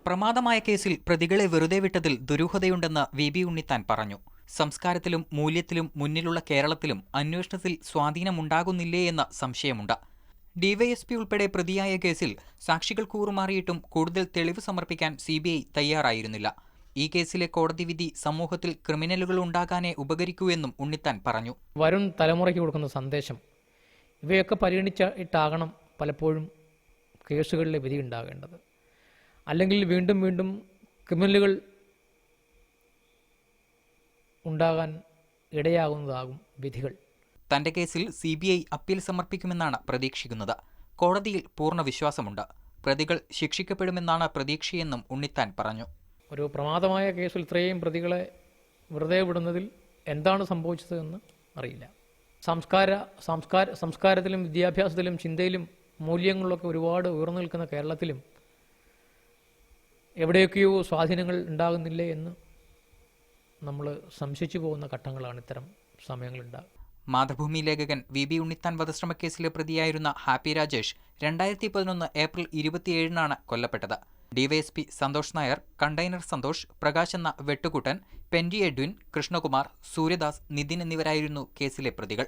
പ്രമാദമായ കേസിൽ പ്രതികളെ വെറുതെ വിട്ടതിൽ ദുരൂഹതയുണ്ടെന്ന് വി ഉണ്ണിത്താൻ പറഞ്ഞു. സംസ്കാരത്തിലും മൂല്യത്തിലും മുന്നിലുള്ള കേരളത്തിലും അന്വേഷണത്തിൽ സ്വാധീനമുണ്ടാകുന്നില്ലേ എന്ന സംശയമുണ്ട്. ഡിവൈഎസ്പി ഉൾപ്പെടെ പ്രതിയായ കേസിൽ സാക്ഷികൾ കൂറുമാറിയിട്ടും കൂടുതൽ തെളിവ് സമർപ്പിക്കാൻ CBI തയ്യാറായിരുന്നില്ല. ഈ കേസിലെ കോടതി വിധി സമൂഹത്തിൽ ക്രിമിനലുകൾ ഉണ്ടാകാനേ ഉപകരിക്കൂ എന്നും ഉണ്ണിത്താൻ പറഞ്ഞു. വരും തലമുറയ്ക്ക് കൊടുക്കുന്ന സന്ദേശം ഇവയൊക്കെ പരിഗണിച്ചിട്ടാകണം പലപ്പോഴും കേസുകളിലെ വിധി ഉണ്ടാകേണ്ടത്. അല്ലെങ്കിൽ വീണ്ടും വീണ്ടും ക്രിമിനലുകൾ ഉണ്ടാകാൻ ഇടയാകുന്നതാകും വിധികൾ. തന്റെ കേസിൽ CBI അപ്പീൽ സമർപ്പിക്കുമെന്നാണ് പ്രതീക്ഷിക്കുന്നത്. കോടതിയിൽ പൂർണ്ണ വിശ്വാസമുണ്ട്. പ്രതികൾ ശിക്ഷിക്കപ്പെടുമെന്നാണ് പ്രതീക്ഷയെന്നും ഉണ്ണിത്താൻ പറഞ്ഞു. ഒരു പ്രമാദമായ കേസിൽ ഇത്രയും പ്രതികളെ വെറുതെ വിടുന്നതിൽ എന്താണ് സംഭവിച്ചതെന്ന് അറിയില്ല. സംസ്കാരത്തിലും വിദ്യാഭ്യാസത്തിലും ചിന്തയിലും മൂല്യങ്ങളിലൊക്കെ ഒരുപാട് ഉയർന്നു നിൽക്കുന്ന കേരളത്തിലും എവിടെയൊക്കെയോ സ്വാധീനങ്ങൾ ഉണ്ടാകുന്നില്ലേ എന്ന് നമ്മൾ സംശയിച്ചു പോകുന്ന ഘട്ടങ്ങളാണ് ഇത്തരം സമയങ്ങളുണ്ടാകുക. മാതൃഭൂമി ലേഖകൻ വി ഉണ്ണിത്താൻ വധശ്രമക്കേസിലെ പ്രതിയായിരുന്ന ഹാപ്പി രാജേഷ് 2011 ഏപ്രിൽ 27 കൊല്ലപ്പെട്ടത്. ഡിവൈഎസ്പി സന്തോഷ് നായർ, കണ്ടെയ്നർ സന്തോഷ്, പ്രകാശ് എന്ന വെട്ടുകൂട്ടൻ, പെൻഡി എഡ്വിൻ, കൃഷ്ണകുമാർ, സൂര്യദാസ്, നിതിൻ എന്നിവരായിരുന്നു കേസിലെ പ്രതികൾ.